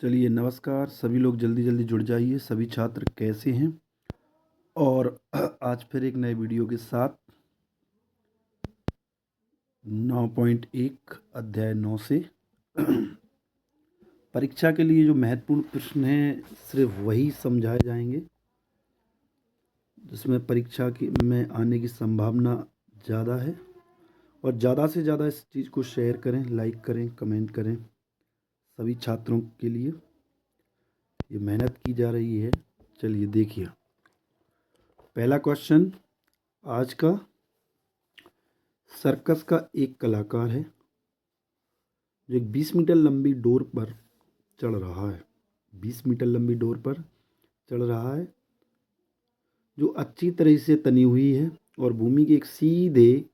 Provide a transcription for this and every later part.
चलिए नमस्कार, सभी लोग जल्दी जल्दी जुड़ जाइए। सभी छात्र कैसे हैं? और आज फिर एक नए वीडियो के साथ 9.1 अध्याय 9 से परीक्षा के लिए जो महत्वपूर्ण प्रश्न हैं सिर्फ वही समझाए जाएंगे जिसमें परीक्षा की में आने की संभावना ज़्यादा है। और ज़्यादा से ज़्यादा इस चीज़ को शेयर करें, लाइक करें, कमेंट करें। सभी छात्रों के लिए ये मेहनत की जा रही है। चलिए देखिए, पहला क्वेश्चन आज का। सर्कस का एक कलाकार है जो एक 20 मीटर लंबी डोर पर चढ़ रहा है। 20 मीटर लंबी डोर पर चढ़ रहा है जो अच्छी तरह से तनी हुई है और भूमि के एक सीधे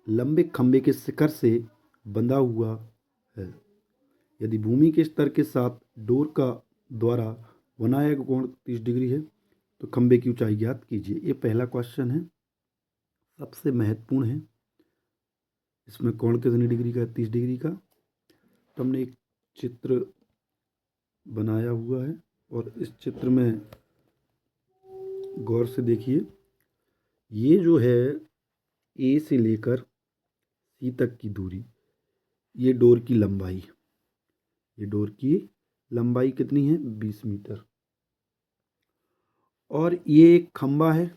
लंबे खंभे के शिखर से बंधा हुआ है। यदि भूमि के स्तर के साथ डोर का द्वारा बनाया गया कोण 30 डिग्री है तो खंभे की ऊंचाई ज्ञात कीजिए। ये पहला क्वेश्चन है, सबसे महत्वपूर्ण है। इसमें कोण कितनी डिग्री का है? 30 डिग्री का। तो हमने एक चित्र बनाया हुआ है और इस चित्र में गौर से देखिए। ये जो है ए से लेकर सी तक की दूरी, ये डोर की लंबाई। ये डोर की लंबाई कितनी है? 20 मीटर। और ये एक खंबा है।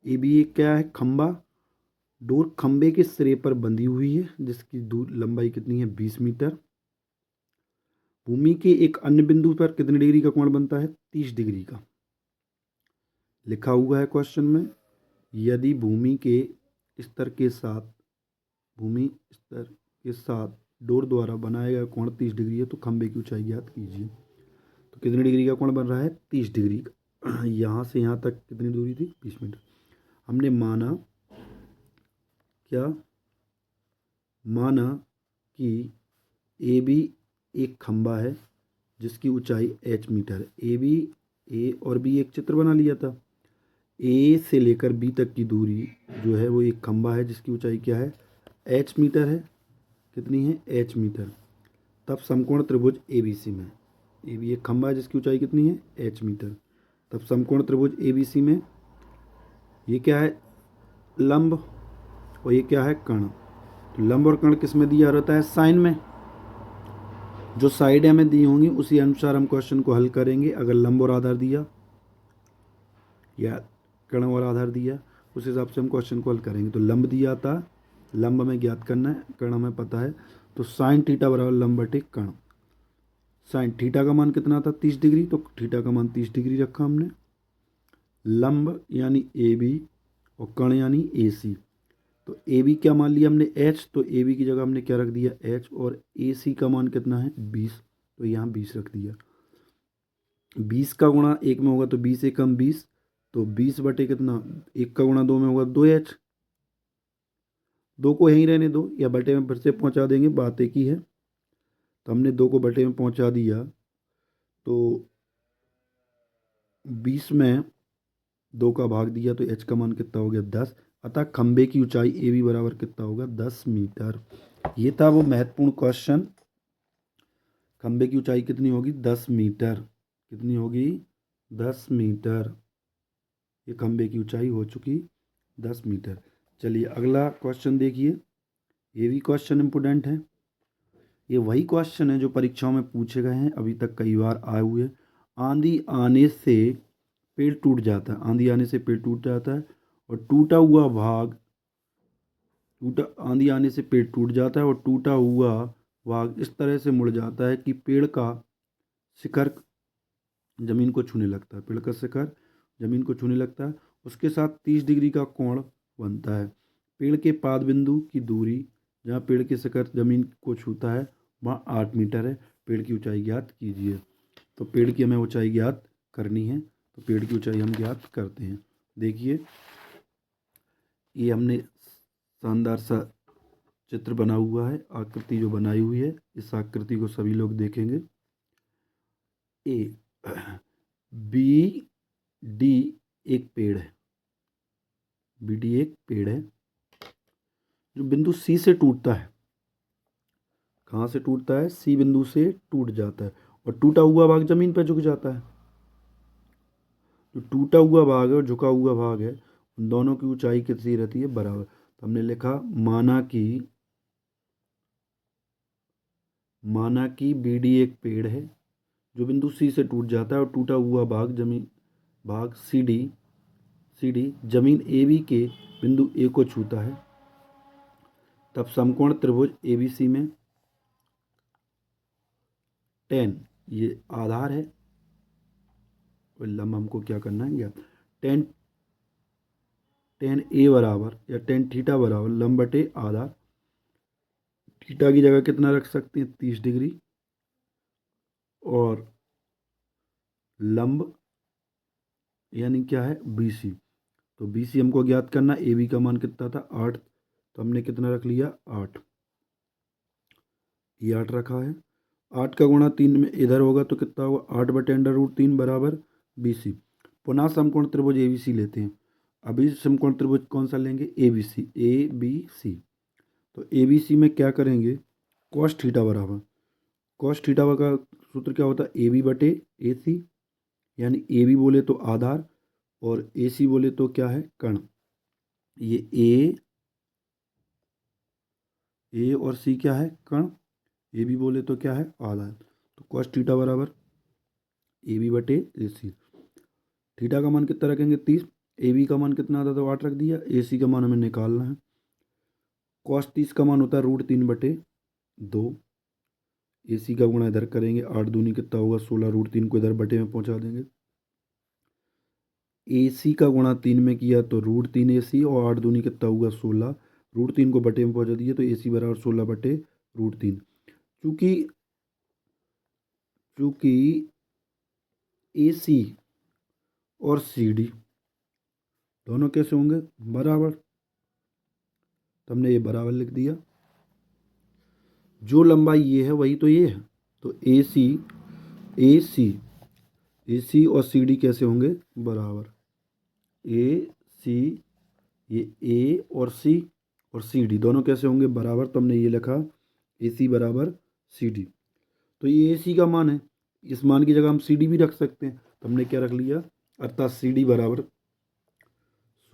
ये भी एक क्या है? खंबा। डोर खंबे के सिरे पर बंधी हुई है जिसकी दूर लंबाई कितनी है? 20 मीटर। भूमि के एक अन्य बिंदु पर कितने डिग्री का कोण बनता है? 30 डिग्री का। लिखा हुआ है क्वेश्चन में, यदि भूमि स्तर के साथ डोर द्वारा बनाया गया कोण 30 डिग्री है तो खंबे की ऊंचाई ज्ञात कीजिए। तो कितने डिग्री का कोण बन रहा है? 30 डिग्री का। यहाँ से यहाँ तक कितनी दूरी थी? 20 मीटर। हमने माना कि ए बी एक खंबा है जिसकी ऊंचाई h मीटर है। ए और बी एक चित्र बना लिया था। ए से लेकर बी तक की दूरी जो है वो एक खंबा है जिसकी ऊंचाई क्या है? h मीटर है। कितनी है? h metre. तब समकोण त्रिभुज ABC में, ए बी एक खंबा है जिसकी ऊंचाई कितनी है? h metre. तब समकोण त्रिभुज ABC में ये क्या है? लंब। और ये क्या है? कर्ण। तो लंब और कर्ण किस में दिया रहता है? साइन में। जो साइड हमें दी होंगी उसी अनुसार हम क्वेश्चन को हल करेंगे। अगर लंब और आधार दिया या कर्ण और आधार दिया उस हिसाब से हम क्वेश्चन को हल करेंगे। तो लंब दिया था, लंब हमें ज्ञात करना है, कर्ण हमें पता है। तो साइन थीटा बराबर लंब बटे कर्ण। साइन थीटा का मान कितना था? 30 डिग्री। तो थीटा का मान 30 डिग्री रखा हमने। लंब यानी ए बी और कर्ण यानी ए सी। तो ए बी क्या मान लिया हमने? h। तो ए बी की जगह हमने क्या रख दिया? h। और ए सी का मान कितना है? 20। तो यहाँ 20 रख दिया। 20 का गुणा 1 में होगा तो 20 एकम 20। तो 20 बटे कितना? 1 का गुणा 2 में होगा 2h। 2 को यहीं रहने दो या बटे में फिर से पहुंचा देंगे, बात एक ही है। तो हमने 2 को बटे में पहुंचा दिया तो 20 में 2 का भाग दिया तो h का मान कितना हो गया? 10। अतः खंबे की ऊंचाई ए बी बराबर कितना होगा? 10 मीटर। ये था वो महत्वपूर्ण क्वेश्चन। खंबे की ऊंचाई कितनी होगी? 10 मीटर। कितनी होगी? 10 मीटर। ये खंबे की ऊंचाई हो चुकी 10 मीटर। चलिए अगला क्वेश्चन देखिए। ये भी क्वेश्चन इंपोर्टेंट है। ये वही क्वेश्चन है जो परीक्षाओं में पूछे गए हैं, अभी तक कई बार आए हुए। आंधी आने से पेड़ टूट जाता है। आंधी आने से पेड़ टूट जाता है और आंधी आने से पेड़ टूट जाता है और टूटा हुआ भाग इस तरह से मुड़ जाता है कि पेड़ का शिखर जमीन को छूने लगता है। पेड़ का शिखर जमीन को छूने लगता है। उसके साथ 30 डिग्री का कोण बनता है। पेड़ के पाद बिंदु की दूरी जहाँ पेड़ के शिखर जमीन को छूता है वहाँ 8 मीटर है। पेड़ की ऊंचाई ज्ञात कीजिए। तो पेड़ की हमें ऊंचाई ज्ञात करनी है। तो पेड़ की ऊंचाई हम ज्ञात करते हैं। देखिए ये हमने शानदार सा चित्र बना हुआ है, आकृति जो बनाई हुई है। इस आकृति को सभी लोग देखेंगे। ए बी डी एक पेड़ है। बी डी एक पेड़ है जो बिंदु सी से टूटता है। कहाँ से टूटता है? सी बिंदु से टूट जाता है और टूटा हुआ भाग जमीन पर झुक जाता है। जो टूटा हुआ भाग है और झुका हुआ भाग है उन दोनों की ऊंचाई कितनी रहती है? बराबर। तो हमने लिखा माना कि बीडी एक पेड़ है जो बिंदु सी से टूट जाता है और टूटा हुआ भाग सी डी जमीन ए बी के बिंदु ए को छूता है। तब समकोण त्रिभुज ए बी सी में टेन ये आधार है और लंब हमको क्या करना है? या टेन ए बराबर या टेन थीटा बराबर लंब बटे आधार। थीटा की जगह कितना रख सकते हैं? 30 डिग्री। और लंब यानी क्या है? B C. तो बी सी हमको ज्ञात करना, ए बी का मान कितना था? 8। तो हमने कितना रख लिया? 8। ये 8 रखा है। 8 का गुणा 3 में इधर होगा तो कितना होगा? 8/√3 बराबर बी सी। पुनः समकोण त्रिभुज ए बी सी लेते हैं। अभी समकोण त्रिभुज कौन सा लेंगे? A B C. तो ए बी सी में क्या करेंगे? कॉस थीटा बराबर, कॉस थीटा का सूत्र क्या होता है? ए बी बटे ए सी। यानी ए बी बोले तो आधार और ए सी बोले तो क्या है? कण। ये ए और सी क्या है? कण। ए बी बोले तो क्या है? आधार। तो कॉस थीटा बराबर ए बी बटे ए सी। थीटा का मान कितना रखेंगे? 30। ए बी का मान कितना आता? तो 8 रख दिया। ए सी का मान हमें निकालना है। कॉस 30 का मान होता है √3/2। ए सी का गुणा इधर करेंगे, 8 दूनी कितना होगा? 16। √3 को इधर बटे में पहुंचा देंगे। ए सी का गुणा 3 में किया तो √3 ए सी और 8 दूनी कितना हुआ? 16। √3 को बटे में पहुंचा दिए तो ए सी बराबर 16/√3। चूंकि ए सी और सी डी दोनों कैसे होंगे? बराबर। तो हमने ये बराबर लिख दिया। जो लंबाई ये है वही तो ये है। तो ए सी और सी डी कैसे होंगे? बराबर। ए सी, ये ए और सी डी दोनों कैसे होंगे? बराबर। तो हमने ये लिखा ए सी बराबर सी डी। तो ये ए सी का मान है, इस मान की जगह हम सी डी भी रख सकते हैं। तो हमने क्या रख लिया? अर्थात सी डी बराबर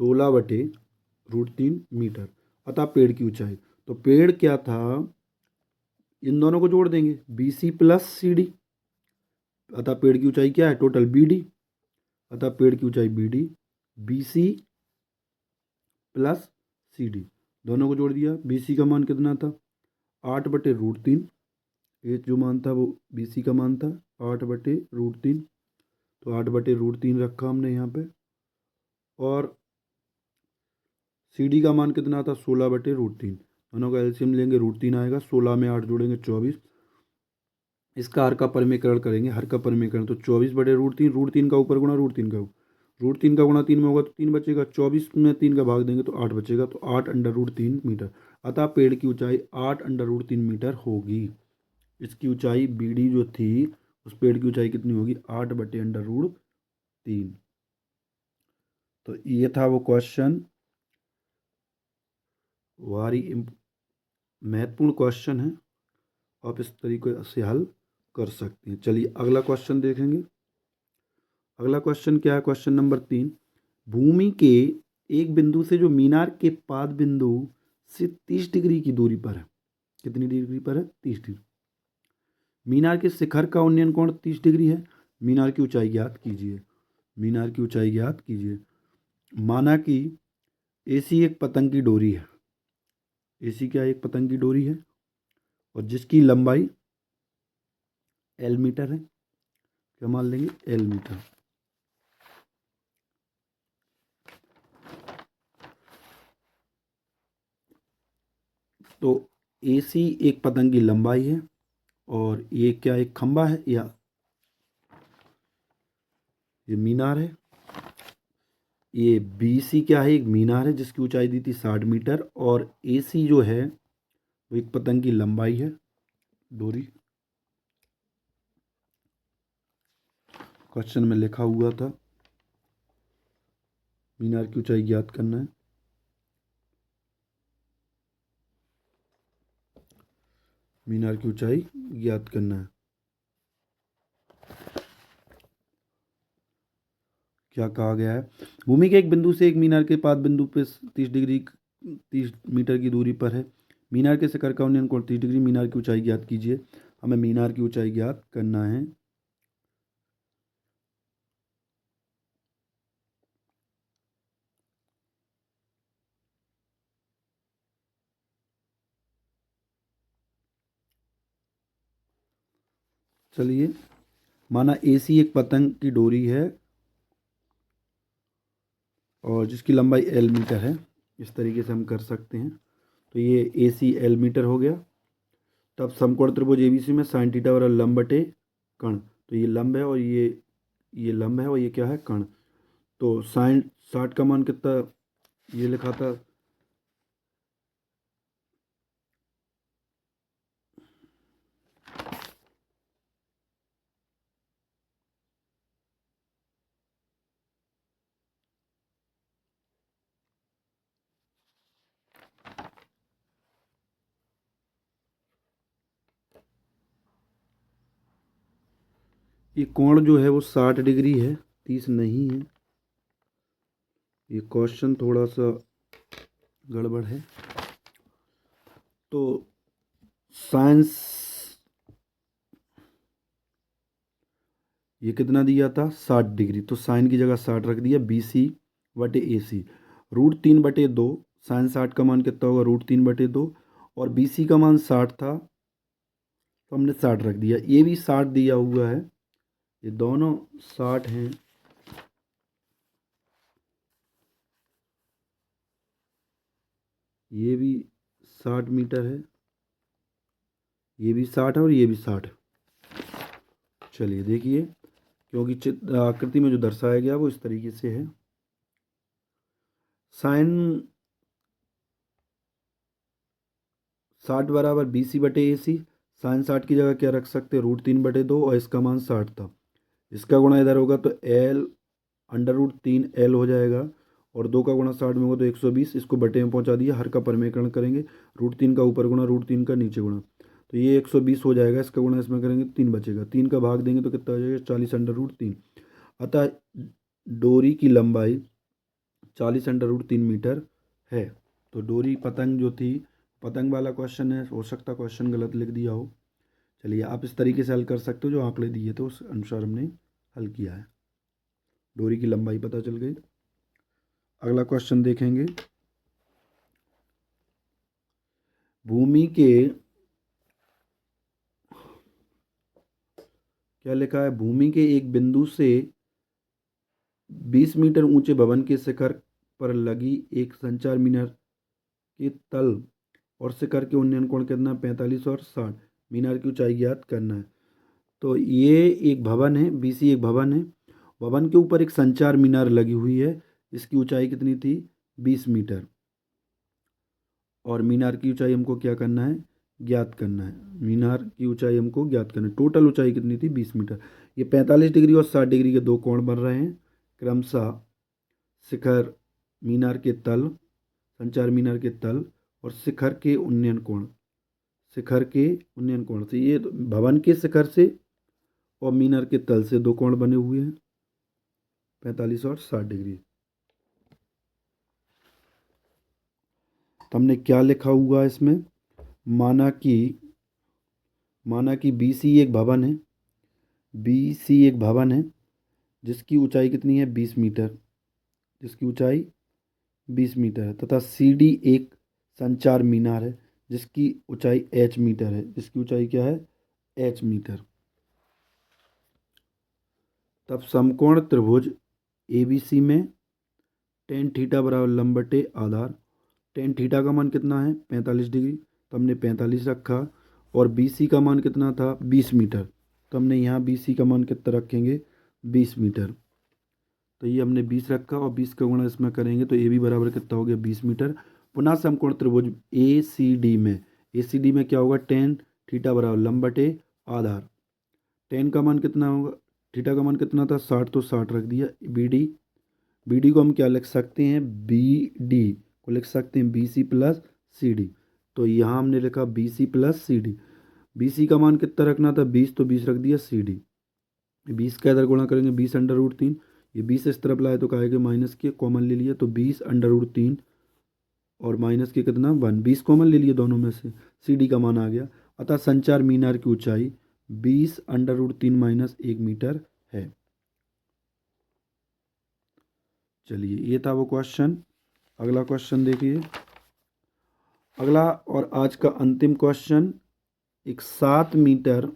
16/√3 मीटर। अतः पेड़ की ऊंचाई, तो पेड़ क्या था? इन दोनों को जोड़ देंगे, B C plus C D. अतः पेड़ की ऊंचाई क्या है? Total B D. अतः पेड़ की ऊंचाई B D, B C plus C D दोनों को जोड़ दिया। बी सी का मान कितना था? 8/√3। ये जो मान था वो बी सी का मान था 8/√3। तो 8/√3 रखा हमने यहाँ पे। और सी डी का मान कितना था? 16/√3। दोनों का एलसीएम लेंगे, √3 आएगा। 16 में 8 जोड़ेंगे 24। इसका हर का परिमेकरण करेंगे, हर का परिमेकरण तो 24/√3। √3 का ऊपर गुणा √3 का, √3 का गुणा 3 में होगा तो 3 बचेगा। 24 में 3 का भाग देंगे तो 8 बचेगा। तो 8/√3 मीटर। अतः पेड़ की ऊंचाई 8/√3 मीटर होगी। इसकी ऊंचाई बी डी जो थी उस पेड़ की ऊंचाई कितनी होगी? 8/√3। तो ये था वो क्वेश्चन। वारी महत्वपूर्ण क्वेश्चन है, आप इस तरीके से हल कर सकते हैं। चलिए अगला क्वेश्चन देखेंगे। अगला क्वेश्चन क्या है? Question number 3। भूमि के एक बिंदु से जो मीनार के पाद बिंदु से 30 डिग्री की दूरी पर है। कितनी डिग्री पर है? 30 डिग्री। मीनार के शिखर का उन्नयन कोण 30 डिग्री है। मीनार की ऊंचाई ज्ञात कीजिए। मीनार की ऊंचाई ज्ञात कीजिए। माना कि एसी एक पतंग की डोरी है। एसी क्या? एक पतंग की डोरी है और जिसकी लंबाई एल मीटर है। क्या मान लेंगे? L metre. तो एसी एक पतंग की लंबाई है और ये क्या? एक खंबा है या ये मीनार है। ये बी सी क्या है? एक मीनार है जिसकी ऊंचाई दी थी 60 मीटर और ए सी जो है वो एक पतंग की लंबाई है, डोरी। क्वेश्चन में लिखा हुआ था मीनार की ऊंचाई ज्ञात करना है। मीनार की ऊंचाई ज्ञात करना है। क्या कहा गया है? भूमि के एक बिंदु से एक मीनार के पाद बिंदु पे 30 मीटर की दूरी पर है। मीनार के शिखर का उन्नयन कोण 30 डिग्री। मीनार की ऊंचाई ज्ञात कीजिए। हमें मीनार की ऊंचाई ज्ञात करना है। चलिए, माना AC एक पतंग की डोरी है और जिसकी लंबाई L मीटर है। इस तरीके से हम कर सकते हैं। तो ये AC L मीटर हो गया। तब समकोण त्रिभुज ABC में साइन थीटा बराबर लंब बटे कर्ण। तो ये लंब है और ये लंब है और ये क्या है? कर्ण। तो साइन 60 का मान कितना ये लिखा था? ये कोण जो है वो 60 डिग्री है, 30 नहीं है। ये क्वेश्चन थोड़ा सा गड़बड़ है। तो साइंस ये कितना दिया था? 60 डिग्री। तो साइन की जगह 60 रख दिया। BC बटे AC √3/2। साइन 60 का मान कितना होगा? √3/2। और BC का मान 60 था तो हमने 60 रख दिया। ये भी 60 दिया हुआ है, ये दोनों 60 हैं। ये भी 60 मीटर है, ये भी 60 है और ये भी 60। चलिए देखिए, क्योंकि चित्र आकृति में जो दर्शाया गया वो इस तरीके से है। साइन 60 बराबर BC बटे AC। साइन 60 की जगह क्या रख सकते हैं? √3/2 और इसका मान 60 था। इसका गुणा इधर होगा तो L √3L हो जाएगा और 2 का गुणा 60 में होगा तो 120। इसको बटे में पहुंचा दिया, हर का परिमेयकरण करेंगे। √3 का ऊपर गुणा, √3 का नीचे गुणा, तो ये 120 हो जाएगा। इसका गुणा इसमें करेंगे 3 बचेगा। 3 का भाग देंगे तो कितना हो जाएगा? 40/√3। अतः डोरी की लंबाई 40/√3 मीटर है। तो डोरी पतंग जो थी, पतंग वाला क्वेश्चन है, हो सकता क्वेश्चन गलत लिख दिया हो। चलिए, आप इस तरीके से हल कर सकते हो। जो आंकड़े दिए थे उस अनुसार हमने हल किया है। डोरी की लंबाई पता चल गई। अगला क्वेश्चन देखेंगे। भूमि के क्या लिखा है? भूमि के एक बिंदु से 20 मीटर ऊंचे भवन के शिखर पर लगी एक संचार मीनार के तल और शिखर के उन्नयन कोण कितना? 45 और 60। मीनार की ऊंचाई ज्ञात करना है। तो ये एक भवन है, BC एक भवन है। भवन के ऊपर एक संचार मीनार लगी हुई है। इसकी ऊंचाई कितनी थी? 20 मीटर। और मीनार की ऊंचाई हमको क्या करना है? ज्ञात करना है। मीनार की ऊंचाई हमको ज्ञात करना है। टोटल ऊंचाई कितनी थी? 20 मीटर। ये 45 डिग्री और 60 डिग्री के दो कोण बन रहे हैं, क्रमशः शिखर मीनार के तल, संचार मीनार के तल और शिखर के उन्नयन कोण, शिखर के उन्नयन कोण से, ये भवन के शिखर से और मीनार के तल से दो कोण बने हुए हैं, 45 और 60 डिग्री। तो हमने क्या लिखा हुआ इसमें? माना कि BC एक भवन है, BC एक भवन है जिसकी ऊंचाई कितनी है? 20 मीटर, जिसकी ऊंचाई 20 मीटर है, तथा CD एक संचार मीनार है जिसकी ऊंचाई H मीटर है। जिसकी ऊंचाई क्या है? H metre. तब समकोण त्रिभुज ABC में टेन थीटा बराबर लंब बटे आधार। टेन थीटा का मान कितना है? 45 डिग्री। तो हमने 45 रखा। और BC का मान कितना था? 20 मीटर। तो हमने यहाँ BC का मान कितना रखेंगे? 20 मीटर। तो ये हमने 20 रखा और 20 का गुणा इसमें करेंगे तो AB बराबर कितना हो गया? 20 मीटर। पुनः समकोण त्रिभुज ACD में क्या होगा? टेन थीटा बराबर लंब बटे आधार। टेन का मान कितना होगा? थीटा का मान कितना था? 60, तो 60 रख दिया। BD को हम क्या लिख सकते हैं? BD को लिख सकते हैं BC प्लस CD। तो यहाँ हमने लिखा BC प्लस CD। BC का मान कितना रखना था 20, तो 20 रख दिया CD। 20 का इधर गुणा करेंगे 20/√3, ये 20 इस तरफ लाए तो क्या आएगा माइनस के, कॉमन ले लिया तो 20/√3 और माइनस के कितना 1, 20 कॉमन ले लिए दोनों में से, CD का मान आ गया। अतः संचार मीनार की ऊंचाई 20/√3 माइनस 1 मीटर है। चलिए ये था वो क्वेश्चन। अगला क्वेश्चन देखिए। अगला और आज का अंतिम क्वेश्चन, एक 7 मीटर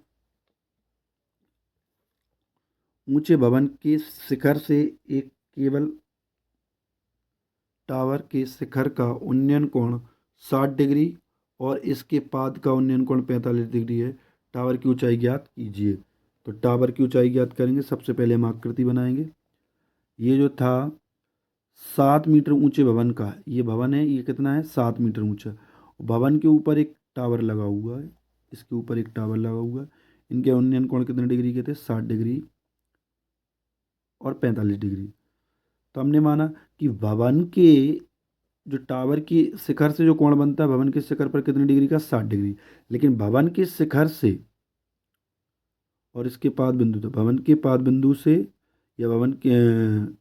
ऊंचे भवन के शिखर से एक केबल टावर के शिखर का उन्नयन कोण 60 डिग्री और इसके पाद का उन्नयन कोण 45 डिग्री है। टावर की ऊंचाई ज्ञात कीजिए। तो टावर की ऊंचाई ज्ञात करेंगे, सबसे पहले हम आकृति बनाएंगे। ये जो था 7 मीटर ऊंचे भवन का, ये भवन है, ये कितना है 7 मीटर ऊंचा। भवन के ऊपर एक टावर लगा हुआ है, इसके ऊपर एक टावर लगा हुआ है। इनके उन्नयन कोण कितने डिग्री के थे 60 डिग्री और 45 डिग्री। तो हमने माना कि भवन के जो टावर की शिखर से जो कोण बनता है भवन के शिखर पर कितने डिग्री का 60 डिग्री, लेकिन भवन के शिखर से और इसके पाद बिंदु, तो भवन के पाद बिंदु से या भवन के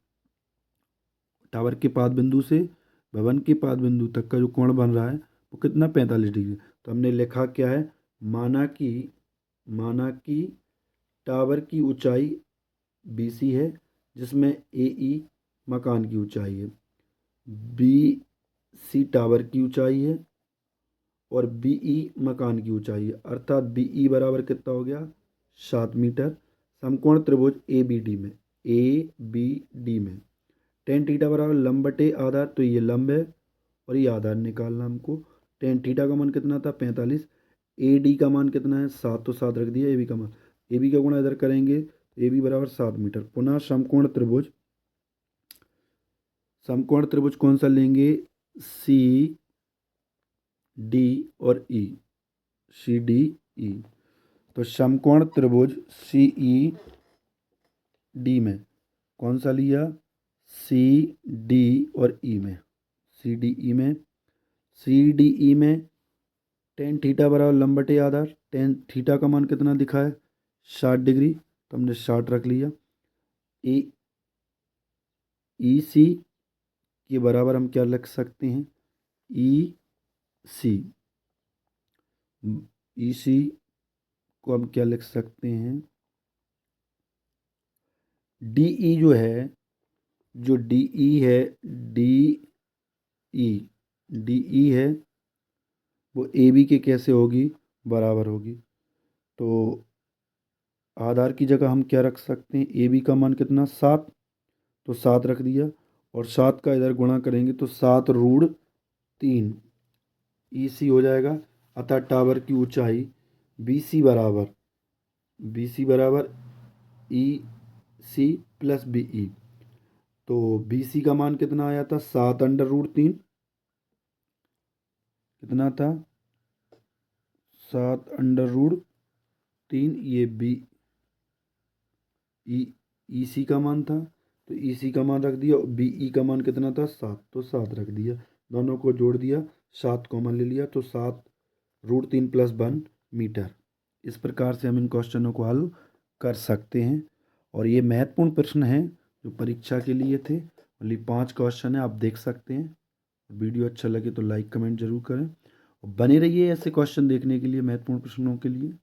टावर के पाद बिंदु से भवन के पाद बिंदु तक का जो कोण बन रहा है वो कितना 45 डिग्री। तो हमने लिखा क्या है, माना कि टावर की ऊंचाई BC है, जिसमें AE मकान की ऊंचाई है, BC टावर की ऊंचाई है और BE मकान की ऊंचाई है। अर्थात BE बराबर कितना हो गया 7 मीटर। समकोण त्रिभुज ABD में टेन थीटा बराबर लंब बटे आधार, तो ये लंब है और ये आधार निकालना हमको। टेन थीटा का मान कितना था 45, AD का मान कितना है 7, तो 7 रख दिया। AB का मान, AB का गुणा इधर करेंगे तो AB बराबर 7 मीटर। पुनः समकोण त्रिभुज कौन सा लेंगे, CD और E, CDE। तो समकोण त्रिभुज CED में कौन सा लिया, CD और E में, CDE में टेन थीटा बराबर लंब बटे आधार। टेन थीटा का मान कितना दिखा है 60 डिग्री, तो हमने 60 रख लिया। EC के बराबर हम क्या लिख सकते हैं, EC को हम क्या लिख सकते हैं, DE जो है, जो DE है, DE है वो AB के कैसे होगी, बराबर होगी। तो आधार की जगह हम क्या रख सकते हैं, AB का मान कितना 7, तो 7 रख दिया और 7 का इधर गुणा करेंगे तो 7√3 EC हो जाएगा। अतः टावर की ऊंचाई BC बराबर EC प्लस BE। तो BC का मान कितना आया था 7/√3, कितना था 7/√3, ये EC का मान था, तो EC का मान रख दिया। BE का मान कितना था 7, तो 7 रख दिया। दोनों को जोड़ दिया, 7 कॉमन ले लिया, तो 7√3 + 1 मीटर। इस प्रकार से हम इन क्वेश्चनों को हल कर सकते हैं। और ये महत्वपूर्ण प्रश्न हैं जो परीक्षा के लिए थे। ओनली 5 क्वेश्चन है, आप देख सकते हैं। वीडियो अच्छा लगे तो लाइक कमेंट जरूर करें और बने रहिए ऐसे क्वेश्चन देखने के लिए, महत्वपूर्ण प्रश्नों के लिए।